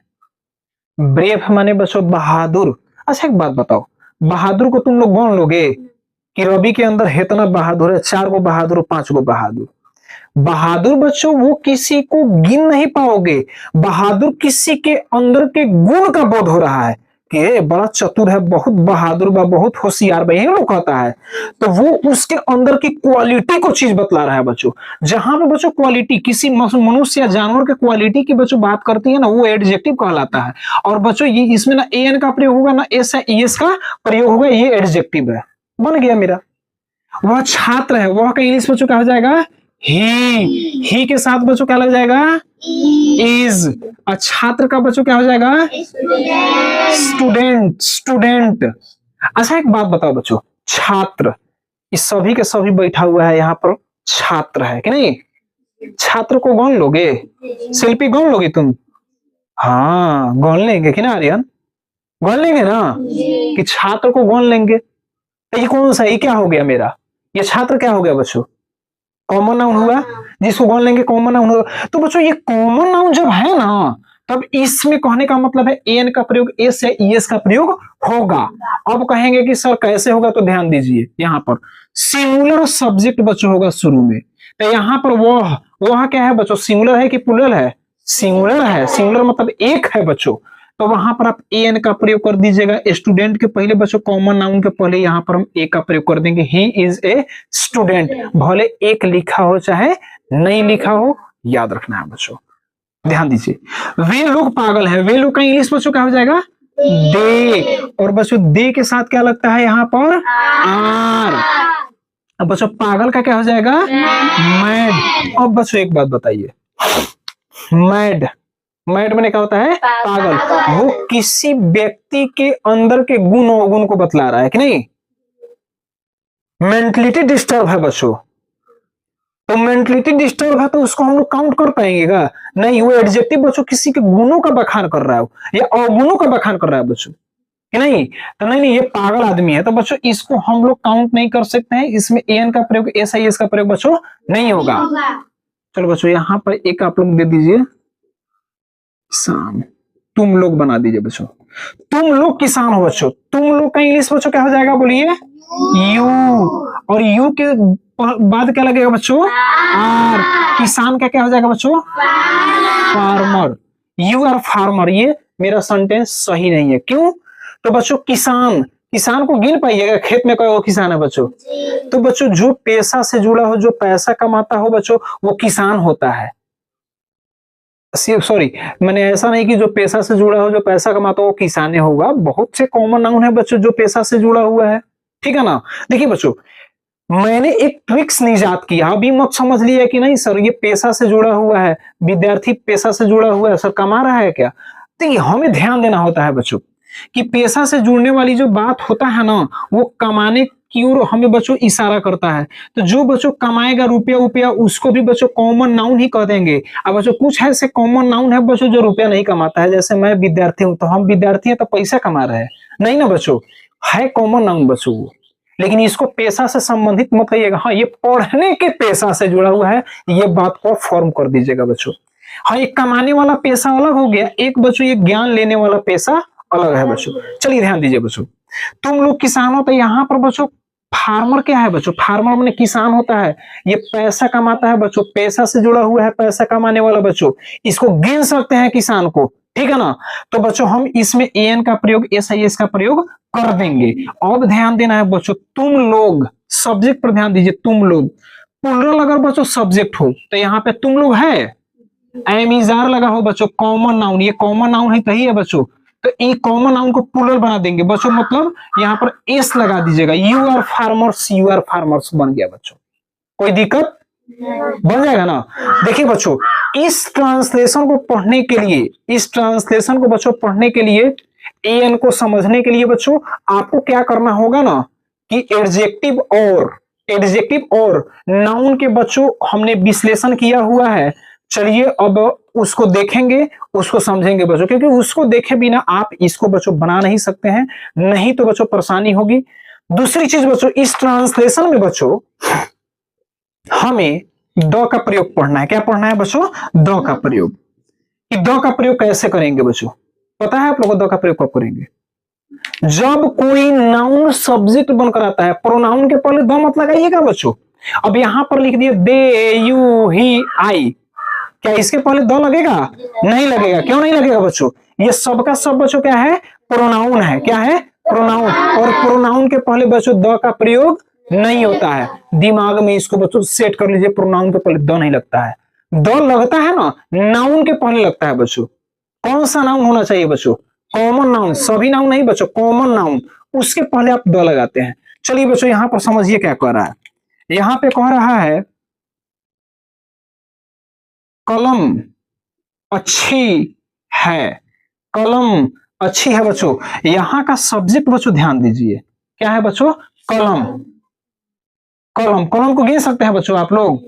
ब्रेव माने बच्चों बहादुर। अच्छा एक बात बताओ, बहादुर को तुम लोग गौन लोगे कि रवि के अंदर इतना बहादुर है, 4 गो बहादुर 5 गो बहादुर। बहादुर बच्चों वो किसी को गिन नहीं पाओगे, बहादुर किसी के अंदर के गुण का बोध हो रहा है कि बड़ा चतुर है, बहुत बहादुर बा, बहुत होशियार बा, यही लोग कहता है। तो वो उसके अंदर की क्वालिटी को चीज बतला रहा है बच्चों। जहां पे बच्चों क्वालिटी किसी मनुष्य या जानवर के क्वालिटी की बच्चों बात करती है ना, वो एडजेक्टिव कहलाता है। और बच्चों ये इसमें ना एन का प्रयोग होगा ना एस एस का प्रयोग होगा, ये एडजेक्टिव है। बन गया मेरा। वह छात्र है, वह का इंग्लिश बच्चों क्या हो जाएगा? ही के साथ बच्चों क्या लग जाएगा? इज। और छात्र का बच्चों क्या हो जाएगा? स्टूडेंट। स्टूडेंट। अच्छा एक बात बताओ बच्चों, छात्र इस सभी के सभी बैठा हुआ है यहाँ पर, छात्र है कि नहीं? छात्र को गौन लोगे? शिल्पी गौन लोगे तुम? हाँ गौन लेंगे कि ना आर्यन? गौन लेंगे ना कि छात्र को गौन लेंगे। तो ये कौन सा, ये क्या हो गया मेरा? ये छात्र क्या हो गया बच्चों? कॉमन नाउन हुआ, जिसको गौन लेंगे कॉमन नाउन होगा। तो बच्चों ये कॉमन नाउन जब है ना, तब इसमें कहने का मतलब है एन का प्रयोग, एस या ईएस का प्रयोग होगा। अब कहेंगे कि सर कैसे होगा, तो ध्यान दीजिए यहाँ पर सिंगुलर सब्जेक्ट बच्चों होगा शुरू में। तो यहाँ पर वह क्या है बच्चों? सिंगुलर है कि प्लूरल है? सिंगुलर है। सिंगुलर मतलब एक है बच्चों, तो वहां पर आप एन का प्रयोग कर दीजिएगा। स्टूडेंट के पहले बच्चों कॉमन नाउन के पहले यहाँ पर हम ए का प्रयोग कर देंगे, ही इज ए स्टूडेंट। भले एक लिखा हो चाहे नहीं लिखा हो, याद रखना है बच्चों, ध्यान दीजिए। वे लोग पागल है, वे लोग का इंग्लिश बच्चों क्या हो जाएगा? दे। और बच्चों दे के साथ क्या लगता है यहाँ पर? आर। अब बच्चों पागल का क्या हो जाएगा? मैड। अब बच्चों एक बात बताइए, मैड, मैड मैंने क्या होता है? पागल। वो किसी व्यक्ति के अंदर के गुण अवगुण को बतला रहा है कि नहीं? मेंटलिटी डिस्टर्ब है बच्चों, तो मेंटलिटी डिस्टर्ब है तो उसको हम लोग काउंट कर पाएंगे क्या? नहीं, वो एडजेक्टिव बच्चों किसी के गुणों का बखान कर रहा है या अवगुणों का बखान कर रहा है बच्चों कि नहीं? तो नहीं ये पागल आदमी है, तो बच्चों इसको हम लोग काउंट नहीं कर सकते हैं, इसमें एन का प्रयोग, एस आई एस का प्रयोग बच्चों नहीं होगा। चलो बच्चों यहाँ पर एक आप लोग दे दीजिए, किसान। तुम लोग बना दीजिए बच्चों, तुम लोग किसान हो बच्चों। तुम लोग का इंग्लिश बच्चों क्या हो जाएगा? बोलिए यू। और यू के बाद क्या लगेगा बच्चों? आर। किसान का क्या हो जाएगा बच्चों? फार्मर। You are farmer. ये मेरा सेंटेंस सही नहीं है, क्यों? तो बच्चों किसान, किसान को गिन पाइएगा खेत में कोई किसान है बच्चों? तो बच्चों जो पेशा से जुड़ा हो, जो पैसा कमाता हो बच्चों, वो किसान होता है। सॉरी, मैंने ऐसा नहीं कि जो पेशा से जुड़ा हो, जो पैसा कमाता हो वो किसाने होगा। बहुत से कॉमन नाउन है बच्चों जो पेशा से जुड़ा हुआ है, ठीक है ना। देखिए बच्चों, मैंने एक ट्रिक्स निजात किया, अभी मत समझ लिया कि नहीं सर ये पेशा से जुड़ा हुआ है, विद्यार्थी पेशा से जुड़ा हुआ है, सर कमा रहा है क्या। देखिए हमें ध्यान देना होता है बच्चों कि पेशा से जुड़ने वाली जो बात होता है ना, वो कमाने की ओर हमें बच्चों इशारा करता है। तो जो बच्चों कमाएगा रुपया रुपया, उसको भी बच्चों कॉमन नाउन ही कह देंगे। अब बच्चों कुछ ऐसे कॉमन नाउन है बच्चों जो रुपया नहीं कमाता है, जैसे मैं विद्यार्थी हूं तो हम विद्यार्थी हैं तो पैसा कमा रहे हैं, नहीं ना बच्चों, है कॉमन नाउन बच्चों वो। लेकिन इसको पेशा से संबंधित मत कहिएगा, हाँ ये पढ़ने के पेशा से जुड़ा हुआ है, ये बात को फॉर्म कर दीजिएगा बच्चों। हाँ एक कमाने वाला पेशा अलग हो गया, एक बच्चों ये ज्ञान लेने वाला पेशा अलग है बच्चों। चलिए ध्यान दीजिए बच्चों, तुम लोग किसान हो तो यहाँ पर बच्चों फार्मर क्या है बच्चों, फार्मर माने किसान होता है, ये पैसा कमाता है बच्चों, पैसा से जुड़ा हुआ है, पैसा कमाने वाला बच्चों, इसको गिन सकते हैं किसान को, ठीक है ना। तो बच्चों हम इसमें एन का प्रयोग, एस आई एस का प्रयोग कर देंगे। अब ध्यान देना है बच्चों, तुम लोग सब्जेक्ट पर ध्यान दीजिए, तुम लोग प्लुरल अगर बच्चों सब्जेक्ट हो तो यहाँ पे तुम लोग है, एम इज आर लगा हो बच्चों, कॉमन नाउन, ये कॉमन नाउन है तही है बच्चों, तो ये कॉमन नाउन को प्लुरल बना देंगे बच्चों, मतलब यहाँ पर एस लगा दीजिएगा, you are farmers, you are farmers बन गया बच्चों, कोई दिक्कत बन जाएगा ना। देखिए बच्चों, इस ट्रांसलेशन को पढ़ने के लिए, इस ट्रांसलेशन को बच्चों पढ़ने के लिए, एन को समझने के लिए बच्चों आपको क्या करना होगा ना कि एडजेक्टिव और नाउन के बच्चों हमने विश्लेषण किया हुआ है। चलिए अब उसको देखेंगे, उसको समझेंगे बच्चों, क्योंकि उसको देखे बिना आप इसको बच्चों बना नहीं सकते हैं, नहीं तो बच्चों परेशानी होगी। दूसरी चीज बच्चों, इस ट्रांसलेशन में बच्चों हमें द का प्रयोग पढ़ना है। क्या पढ़ना है बच्चों? द का प्रयोग। कि द का प्रयोग कैसे करेंगे बच्चों? पता है आप लोगों को द का प्रयोग कब करेंगे? जब कोई नाउन सब्जेक्ट बनकर आता है, प्रोनाउन के पहले द मत लगाइएगा बच्चों। अब यहां पर लिख दिए दे, यू, ही, आई, क्या इसके पहले द लगेगा? नहीं लगेगा। क्यों नहीं लगेगा बच्चों? ये सबका सब बच्चों क्या है? प्रोनाउन है। क्या है? प्रोनाउन। और प्रोनाउन के पहले बच्चों द का प्रयोग नहीं होता है। दिमाग में इसको बच्चों सेट कर लीजिए, प्रोनाउन के पहले द नहीं लगता है। द लगता है ना नाउन के पहले लगता है बच्चों। कौन सा नाउन होना चाहिए बच्चों? Common noun. सभी नाउन नहीं बच्चों, कॉमन नाउन, उसके पहले आप द लगाते हैं। चलिए बच्चों यहां पर समझिए क्या कह रहा है। यहां पे कह रहा है कलम अच्छी है। कलम अच्छी है बच्चों। यहां का सब्जेक्ट बच्चों ध्यान दीजिए, क्या है बच्चों? कलम। कलम, कलम को गिन सकते हैं बच्चों आप लोग?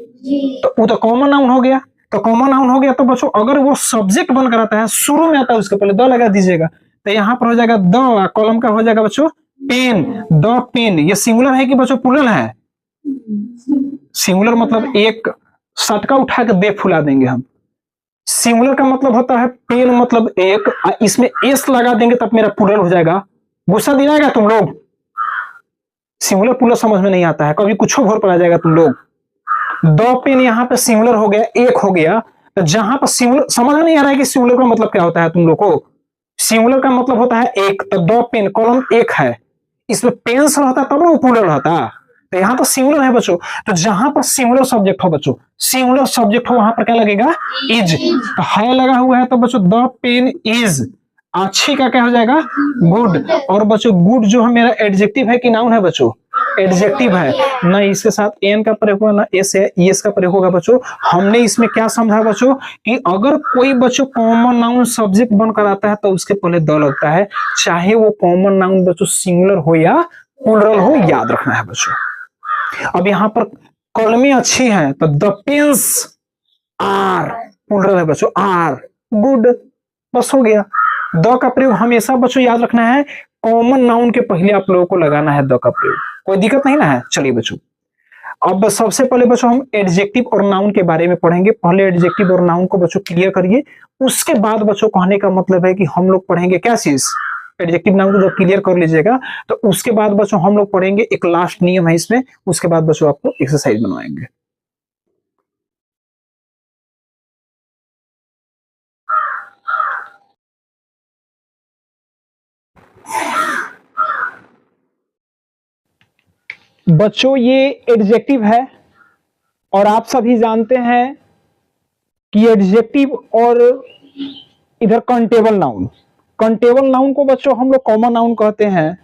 तो वो तो कॉमन नाउन हो गया। तो कॉमन नाउन हो गया तो बच्चों अगर वो सब्जेक्ट बनकर आता है, शुरू में आता है, उसके पहले द लगा दीजिएगा। तो यहां पर हो जाएगा द, कॉलम का हो जाएगा बच्चों पेन, द पेन। ये सिंगुलर है कि बच्चों प्लुरल है? सिंगुलर मतलब एक सटका उठा के दे फुला देंगे हम। सिंगुलर का मतलब होता है पेन, मतलब एक, इसमें एस लगा देंगे तब मेरा प्लुरल हो जाएगा। गुस्सा दिलाएगा तुम लोग? सिंगुलर प्लुरल समझ में नहीं आता है, कभी कुछ घोर पड़ा जाएगा तुम लोग। दो पेन यहाँ पे सिंगुलर हो गया, एक हो गया। तो जहां पर सिंगुलर, समझ नहीं आ रहा है कि सिंगुलर का मतलब क्या होता है तुम लोग को? सिंगुलर का मतलब होता है एक, तो दो पेन, कॉलम एक है, इसमें पेंस रहता तब ना प्लुरल रहता। तो यहाँ पर सिंगुलर है बच्चों। तो जहां पर सिंगुलर सब्जेक्ट हो बच्चों, सिंगुलर सब्जेक्ट हो, वहां पर क्या लगेगा? इज। तो है लगा हुआ है तो बच्चों द पेन इज। अच्छी का क्या हो जाएगा? गुड। और बच्चों गुड जो है मेरा एडजेक्टिव है कि नाउन है बच्चों? एडजेक्टिव है। ना इसके साथ एन का प्रयोग होगा ना एस है, एस का प्रयोग होगा बच्चों। हमने इसमें क्या समझा बच्चों कि अगर कोई बच्चों कॉमन नाउन सब्जेक्ट बनकर आता है तो उसके पहले द लगता है, चाहे वो कॉमन नाउन बच्चों सिंगुलर हो या प्लुरल हो, याद रखना है बच्चों। अब यहां पर कलमें अच्छी हैं तो द पेन्स आर, प्लुरल है बच्चों, आर गुड, बस हो गया। द का प्रयोग हमेशा बच्चों याद रखना है, कॉमन नाउन के पहले आप लोगों को लगाना है द का प्रयोग, कोई दिक्कत नहीं ना है। चलिए बच्चों अब सबसे पहले बच्चों हम एडजेक्टिव और नाउन के बारे में पढ़ेंगे। पहले एडजेक्टिव और नाउन को बच्चों क्लियर करिए, उसके बाद बच्चों कहने का मतलब है कि हम लोग पढ़ेंगे क्या चीज? एडजेक्टिव नाउन को जब क्लियर कर लीजिएगा तो उसके बाद बच्चों हम लोग पढ़ेंगे, एक लास्ट नियम है इसमें, उसके बाद बच्चों आपको एक्सरसाइज बनवाएंगे। बच्चों ये एडजेक्टिव है और आप सभी जानते हैं कि एडजेक्टिव और इधर कंटेबल नाउन। कंटेबल नाउन को बच्चों हम लोग कॉमन नाउन कहते हैं,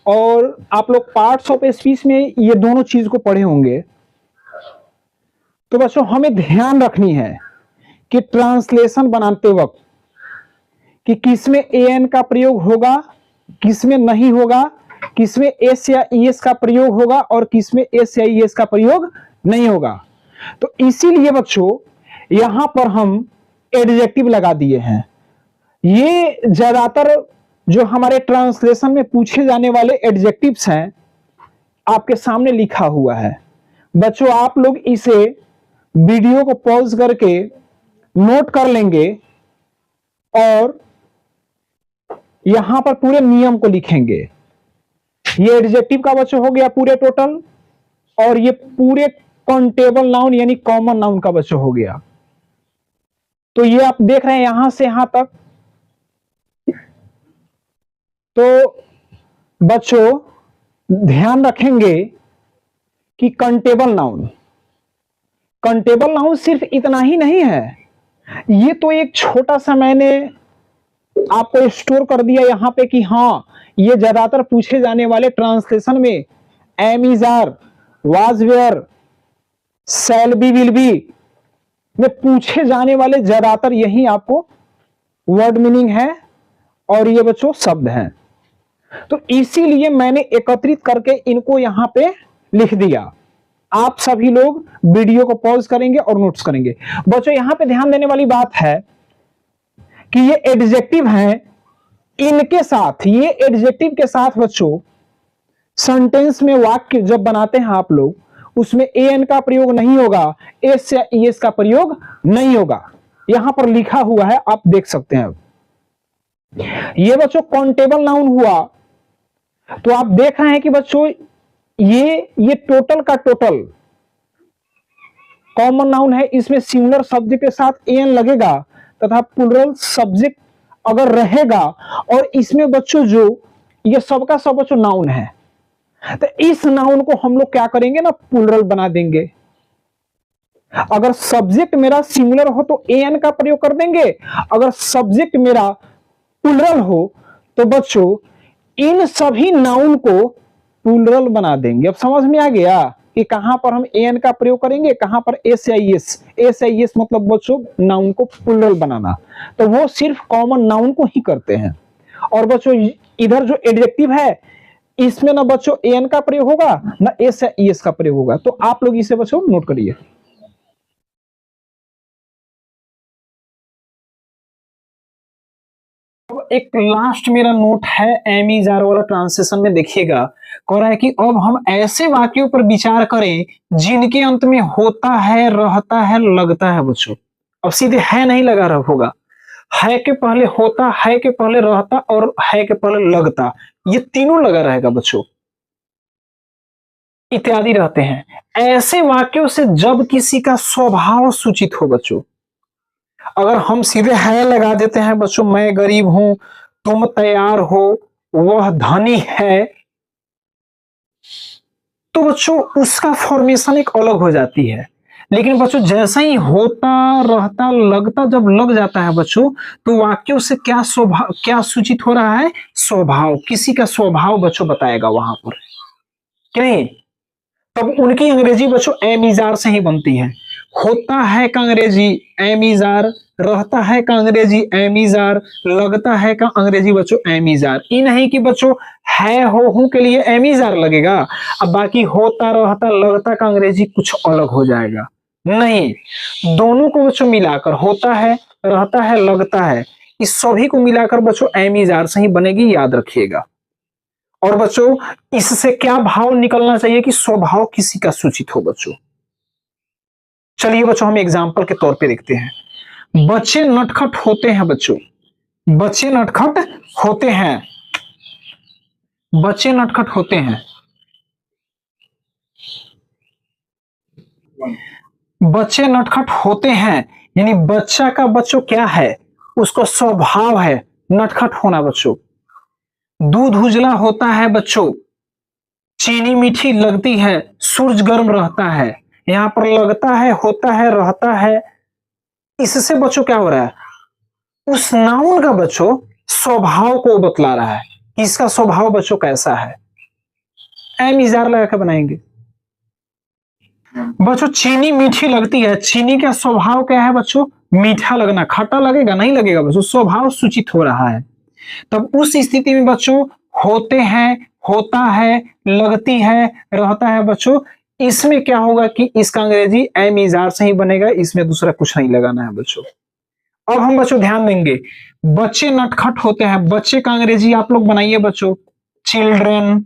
और आप लोग पार्ट्स ऑफ स्पीच में ये दोनों चीज को पढ़े होंगे। तो बच्चों हमें ध्यान रखनी है कि ट्रांसलेशन बनाते वक्त कि किसमें एन का प्रयोग होगा, किसमें नहीं होगा, किसमें एस या ईएस का प्रयोग होगा और किसमें एस या ईएस का प्रयोग नहीं होगा। तो इसीलिए बच्चों यहां पर हम एडजेक्टिव लगा दिए हैं। ये ज्यादातर जो हमारे ट्रांसलेशन में पूछे जाने वाले एडजेक्टिव्स हैं आपके सामने लिखा हुआ है। बच्चों आप लोग इसे वीडियो को पॉज करके नोट कर लेंगे और यहां पर पूरे नियम को लिखेंगे। ये एडजेक्टिव का बच्चों हो गया पूरे टोटल, और ये पूरे काउंटेबल नाउन यानी कॉमन नाउन का बच्चों हो गया। तो ये आप देख रहे हैं यहां से यहां तक। तो बच्चों ध्यान रखेंगे कि काउंटेबल नाउन सिर्फ इतना ही नहीं है। ये तो एक छोटा सा मैंने आपको स्टोर कर दिया यहां पे कि हाँ ये ज्यादातर पूछे जाने वाले ट्रांसलेशन में am is are, was were, shall be, will be में पूछे जाने वाले ज्यादातर यही आपको वर्ड मीनिंग है और ये बच्चों शब्द हैं। तो इसीलिए मैंने एकत्रित करके इनको यहां पे लिख दिया। आप सभी लोग वीडियो को पॉज करेंगे और नोट्स करेंगे। बच्चों यहां पे ध्यान देने वाली बात है कि ये एडजेक्टिव हैं, इनके साथ, ये एडजेक्टिव के साथ बच्चों सेंटेंस में वाक्य जब बनाते हैं आप लोग, उसमें एन का प्रयोग नहीं होगा, एस या ईएस का प्रयोग नहीं होगा। यहां पर लिखा हुआ है, आप देख सकते हैं। ये बच्चों काउंटेबल नाउन हुआ। तो आप देख रहे हैं कि बच्चों ये टोटल का टोटल कॉमन नाउन है, इसमें सिंगुलर सब्जेक्ट के साथ एन लगेगा तथा प्लूरल सब्जेक्ट अगर रहेगा, और इसमें बच्चों जो ये सबका सब बच्चों नाउन है, तो इस नाउन को हम लोग क्या करेंगे ना, प्लूरल बना देंगे। अगर सब्जेक्ट मेरा सिंगुलर हो तो एन का प्रयोग कर देंगे, अगर सब्जेक्ट मेरा प्लूरल हो तो बच्चों इन सभी नाउन को प्लूरल बना देंगे। अब समझ में आ गया कि कहां पर हम एन का प्रयोग करेंगे, कहां पर एस या ईएस। एस या ईएस मतलब बच्चों नाउन को प्लूरल बनाना, तो वो सिर्फ कॉमन नाउन को ही करते हैं। और बच्चों इधर जो एडजेक्टिव है इसमें ना बच्चों एन का प्रयोग होगा ना एस या ईएस का प्रयोग होगा। तो आप लोग इसे बच्चों नोट करिए। एक लास्ट मेरा नोट है एम इज आर वाला ट्रांसलेशन में, देखिएगा कह रहा है कि अब हम ऐसे वाक्यों पर विचार करें जिनके अंत में होता है, रहता है, लगता है। बच्चों अब सीधे है नहीं लगा रहा होगा, है के पहले होता, है के पहले रहता और है के पहले लगता, ये तीनों लगा रहेगा बच्चों, इत्यादि रहते हैं। ऐसे वाक्यों से जब किसी का स्वभाव सूचित हो बच्चों, अगर हम सीधे है लगा देते हैं बच्चों, मैं गरीब हूं, तुम तैयार हो, वह धनी है, तो बच्चों उसका फॉर्मेशन एक अलग हो जाती है। लेकिन बच्चों जैसा ही होता, रहता, लगता जब लग जाता है बच्चों, तो वाक्यों से क्या स्वभाव, क्या सूचित हो रहा है, स्वभाव, किसी का स्वभाव बच्चों बताएगा वहां पर, कि नहीं। तब उनकी अंग्रेजी बच्चों एम इज आर से ही बनती है। होता है का अंग्रेजी एम इज आर, रहता है का अंग्रेजी एम इज आर, लगता है का अंग्रेजी बच्चों एम इज आर। ये नहीं कि बच्चों है हो हूं के लिए एम इज आर लगेगा, अब बाकी होता, रहता, लगता का अंग्रेजी कुछ अलग हो जाएगा। नहीं, दोनों को बच्चों मिलाकर, होता है, रहता है, लगता है, इस सभी को मिलाकर बच्चों एम इज आर से ही बनेगी, याद रखिएगा। और बच्चों इससे क्या भाव निकलना चाहिए कि स्वभाव किसी का सूचित हो बच्चों। चलिए बच्चों हम एग्जाम्पल के तौर पे देखते हैं। बच्चे नटखट होते हैं बच्चों, बच्चे नटखट होते हैं, बच्चे नटखट होते हैं। बच्चे नटखट होते हैं यानी बच्चा का बच्चों क्या है, उसका स्वभाव है नटखट होना बच्चों। दूध उजला होता है बच्चों, चीनी मीठी लगती है, सूरज गर्म रहता है। यहां पर लगता है, होता है, रहता है, इससे बच्चों क्या हो रहा है, उस नाउन का बच्चों स्वभाव को बतला रहा है कि इसका स्वभाव बच्चों कैसा है। एम इजार लगा के बनाएंगे बच्चों। चीनी मीठी लगती है, चीनी का स्वभाव क्या है बच्चों, मीठा लगना। खट्टा लगेगा नहीं लगेगा बच्चों, स्वभाव सूचित हो रहा है। तब उस स्थिति में बच्चों होते हैं, होता है, लगती है, रहता है बच्चों, इसमें क्या होगा कि इसका अंग्रेजी एम इजार से ही बनेगा, इसमें दूसरा कुछ नहीं लगाना है बच्चों। अब हम बच्चों ध्यान देंगे, बच्चे नटखट होते हैं, बच्चे का अंग्रेजी आप लोग बनाइए बच्चों, चिल्ड्रेन।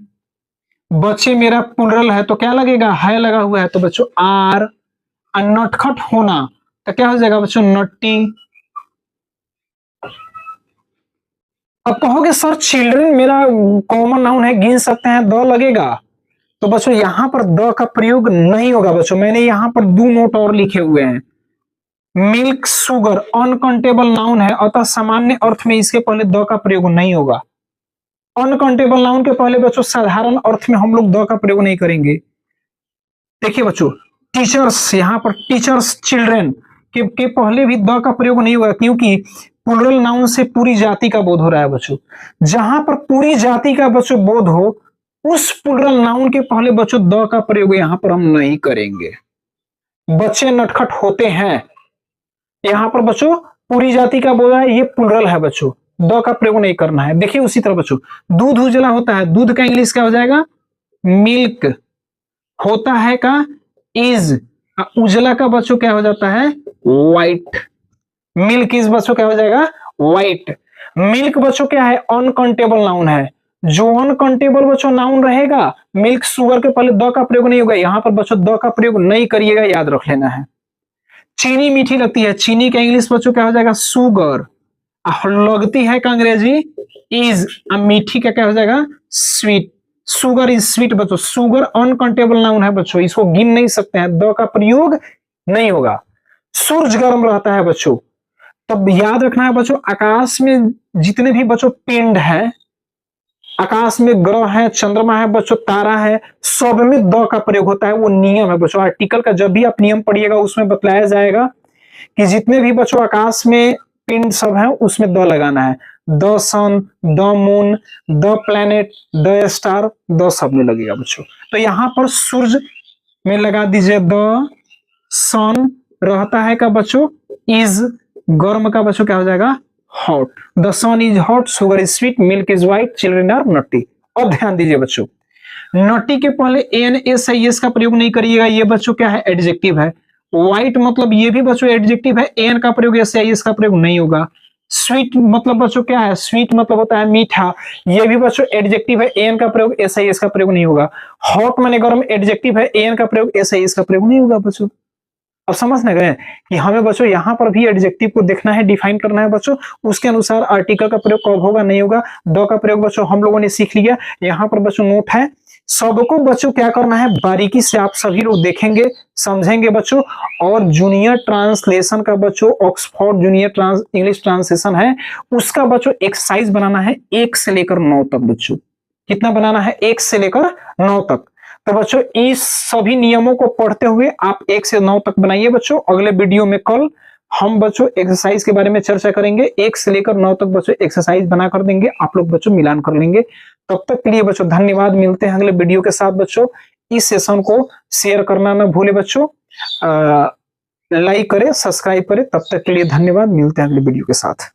बच्चे मेरा प्लुरल है तो क्या लगेगा, है लगा हुआ है तो बच्चों आर। नटखट होना तो क्या हो जाएगा बच्चों, नट्टी। अब कहोगे सर चिल्ड्रन मेरा कॉमन नाउन है, गिन सकते हैं, द लगेगा, तो बच्चों यहां पर द का प्रयोग नहीं होगा बच्चों। मैंने यहां पर 2 नोट और लिखे हुए हैं। मिल्क, शुगर अनकाउंटेबल नाउन है, अतः सामान्य अर्थ में इसके पहले द का प्रयोग नहीं होगा। अनकाउंटेबल नाउन के पहले बच्चों साधारण अर्थ में हम लोग द का प्रयोग नहीं करेंगे। देखिए बच्चों, टीचर्स, यहां पर टीचर्स, चिल्ड्रन के पहले भी द का प्रयोग नहीं होगा, क्योंकि प्लुरल नाउन से पूरी जाति का बोध हो रहा है बच्चों। जहां पर पूरी जाति का बच्चों बोध हो, उस प्लुरल नाउन के पहले बच्चों द का प्रयोग यहां पर हम नहीं करेंगे। बच्चे नटखट होते हैं, यहां पर बच्चों पूरी जाति का बोध है, ये प्लुरल है बच्चों, द का प्रयोग नहीं करना है। देखिए उसी तरह बच्चों, दूध उजला होता है, दूध का इंग्लिश क्या हो जाएगा, मिल्क। होता है का इज, उजला का बच्चों क्या हो जाता है, व्हाइट। मिल्क इज बच्चों क्या हो जाएगा, व्हाइट। मिल्क बच्चों क्या है, अनकाउंटेबल नाउन है। जो अनकाउंटेबल बच्चों नाउन रहेगा, मिल्क, शुगर के पहले द का प्रयोग नहीं होगा, यहां पर बच्चों द का प्रयोग नहीं करिएगा, याद रख लेना है। चीनी मीठी लगती है, चीनी का इंग्लिश बच्चों क्या हो जाएगा, शुगर। लगती है का अंग्रेजी इज, मीठी का क्या हो जाएगा, स्वीट। शुगर इज स्वीट बच्चों। शुगर अनकाउंटेबल नाउन है बच्चों, इसको गिन नहीं सकते हैं, द का प्रयोग नहीं होगा। सूरज गर्म रहता है बच्चों, तब याद रखना है बच्चों, आकाश में जितने भी बच्चों पिंड है, आकाश में ग्रह है, चंद्रमा है बच्चों, तारा है, सब में द का प्रयोग होता है, वो नियम है बच्चों। आर्टिकल का जब भी आप नियम पढ़िएगा उसमें बतलाया जाएगा कि जितने भी बच्चों आकाश में पिंड सब है उसमें द लगाना है। The sun, the moon, the planet, the star, the सब में लगेगा बच्चों। तो यहां पर सूरज में लगा दीजिए द। सन रहता है का बच्चों इज, गर्म का बच्चों क्या हो जाएगा, hot. The sun is hot, sugar is sweet, milk is white, children are naughty. अब ध्यान दीजिए बच्चों, नट्टी के पहले एन एस आई एस का प्रयोग नहीं करिएगा, ये बच्चों क्या है, एडजेक्टिव है। व्हाइट मतलब ये भी बच्चों एडजेक्टिव है, एन का प्रयोग, एस आई एस का प्रयोग नहीं होगा। स्वीट मतलब बच्चों क्या है, स्वीट मतलब होता है मीठा, ये भी बच्चों एडजेक्टिव है, एन का प्रयोग, एस आई एस का प्रयोग नहीं होगा। हॉट माने गर्म, एडजेक्टिव है, एन का प्रयोग, एस आई एस का प्रयोग नहीं होगा बच्चों। अब समझ न गए कि हमें बच्चों यहाँ पर भी एडजेक्टिव को देखना है, डिफाइन करना है बच्चों, उसके अनुसार आर्टिकल का प्रयोग कब होगा, नहीं होगा। द का प्रयोग बच्चों हम लोगों ने सीख लिया। यहाँ पर बच्चों नोट है, सबको बच्चों क्या करना है, बारीकी से आप सभी लोग देखेंगे, समझेंगे बच्चों। और जूनियर ट्रांसलेशन का बच्चों, ऑक्सफोर्ड जूनियर इंग्लिश ट्रांसलेशन है, उसका बच्चों एक्सरसाइज बनाना है 1 से लेकर 9 तक बच्चों। कितना बनाना है, 1 से लेकर 9 तक। तो बच्चों इस सभी नियमों को पढ़ते हुए आप 1 से 9 तक बनाइए बच्चों। अगले वीडियो में कल हम बच्चों एक्सरसाइज के बारे में चर्चा करेंगे। 1 से लेकर 9 तक बच्चों एक्सरसाइज बना कर देंगे, आप लोग बच्चों मिलान कर लेंगे। तब तक के लिए बच्चों धन्यवाद, मिलते हैं अगले वीडियो के साथ बच्चों। इस सेशन को शेयर करना ना भूले बच्चों, लाइक करें, सब्सक्राइब करें। तब तक के लिए धन्यवाद, मिलते हैं अगले वीडियो के साथ।